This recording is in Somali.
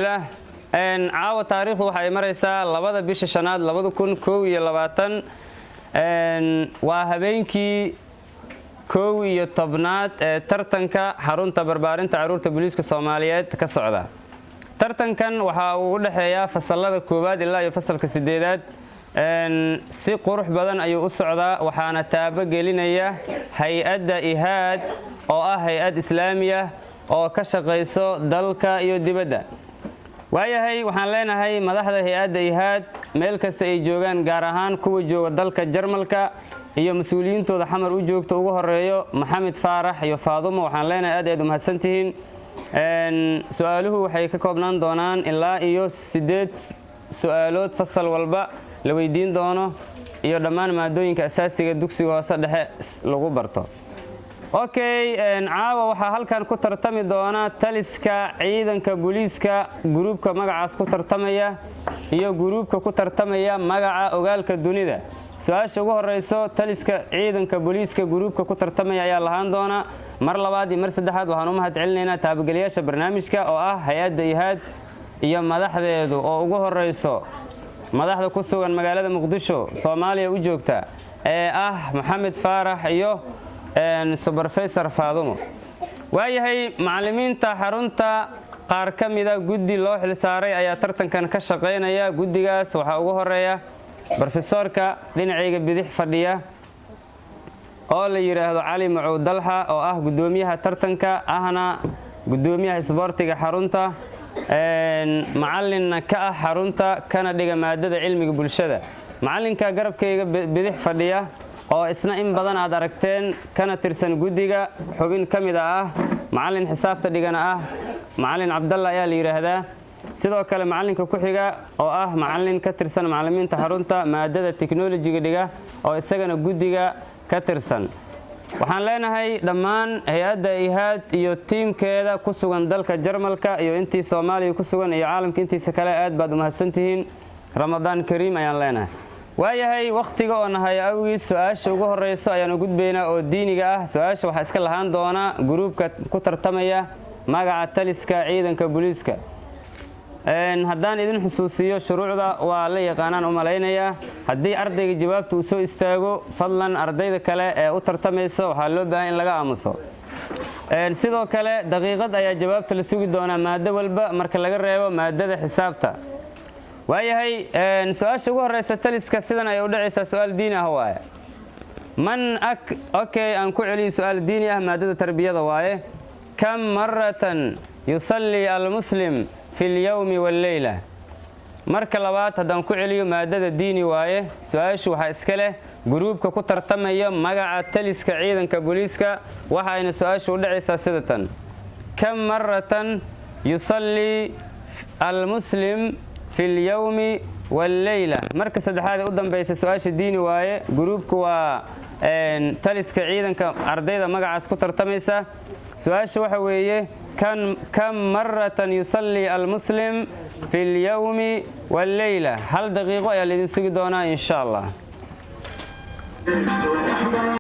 caawa taariikhdu waxa ay maraysaa 2 bisha shanaad 2021 waa habeenkii 11aad ee tartanka xarunta barbaarinta caruurta booliiska Soomaaliyeed ka socda. tartankan waxa uu u dhaxeeyaa fasalada koowaad ilaa iyo fasalka 8aad si qurux badan ayuu u socdaa waxaana taabo gelinaya hay'adda IHAD oo ah hay'ad islaamiya oo ka shaqeyso dalka iyo dibadda. waayahay waxaan leenahay madaxda hay'adda IHAD meel kasta ay joogaan gaar ahaan kuwa jooga dalka Jarmalka iyo mas'uuliyiintooda xamar u joogto ugu horeeyo Maxamed Faarax iyo Faadumo waxaan leenahay aad u mahadsantihiin. su'aaluhu waxay ka koobnaan doonaan ilaa iyo 8 su'aalood fasal walba la weydiin doono iyo dhammaan maadooyinka asaasiga dugsiga hoose dhexe lagu barto. caawa waxaa halkan ku tartami doona taliska ciidanka booliiska gruubka magacaas ku tartamaya iyo gruubka ku tartamaya magaca ogaalka dunida. su'aasha ugu horeyso taliska ciidanka booliiska gruubka ku tartamaya ayaa lahaan doona mar labaad iyo mar saddexaad waxaan u mahad celinaynaa taabageliyaasha barnaamijka oo ah hay'adda IHAD iyo madaxdeedu oo ugu horeyso madaxda ku sugan magaalada Muqdisho Soomaaliya u joogta ee ah Maxamed Faarax iyo Supervisor Faadumo. waayahay macallimiinta xarunta qaar ka mid ah guddi loo xil saaray ayaa tartankan ka shaqeynaya. guddigaas waxa ugu horeeya Professorka dhinacayga bidix fadhiya oo la yiraahdo Cali Macuud Dalxa oo ah gudoomiyaha tartanka ahna gudoomiyaha isboortiga xarunta macallinna ka ah xarunta kana dhiga maadada cilmiga bulshada. macallinka garabkayga bidix fadhiya oo isna in badan aad aragteen kana tirsan guddiga xubin ka mid ah macallin xisaabta dhigana ah macallin Cabdalla ayaa la yiraahdaa. sidoo kale macallinka ku xiga oo ah macallin ka tirsan macallimiinta xarunta maadada technology-ga dhiga oo isagana guddiga ka tirsan. waxaan leenahay dhammaan hay'adda IHAD iyo tiimkeeda ku sugan dalka Jarmalka iyo intii Soomaaliya ku sugan iyo caalamka intiisa kale aad baad u mahadsantihiin. Ramadaan Kariim ayaan leenahay. waayahay waqtiga oo nahay awgiis su'aasha ugu horeyso ayaan u gudbaynaa oo diiniga ah. su'aasha waxa iska lahaan doona gruubka ku tartamaya magaca taliska ciidanka booliiska. haddaan idin xusuusiyo shuruucda waa la yaqaanaan u maleynaya. haddii ardayga jawaabta uu soo istaago fadlan ardayda kale ee u tartamayso waxaa loo baahan in laga aamuso. sidoo kale daqiiqad ayaa jawaabta la sugi doonaa maado walba marka laga reebo maadada xisaabta. waayahay su'aasha ugu horeysa taliska sidan ay u dhacaysaa su'aal diini ah waaye. aan ku celiyo su'aal diini ah maadada tarbiyada waaye. kam maratan yusalli al-muslim في اليوم والليلة. marka labaad haddaan ku celiyo maadada diini waaye. su'aashu waxa iska leh gruubka ku tartamaya magaca taliska ciidanka booliiska waxayna su'aashu u dhacaysaa sida tan: kam maratan yusalli al-muslim fi al-yawmi wal-layla. marka saddexaad u dambaysa su'aasha diini waaye. gruubku waa taliska ciidanka ardayda magacaas ku tartamaysa. su'aasha waxa weeye كم مرة يصلي المسلم في اليوم والليلة. هل دقيقة يا الذين سجدونا إن شاء الله.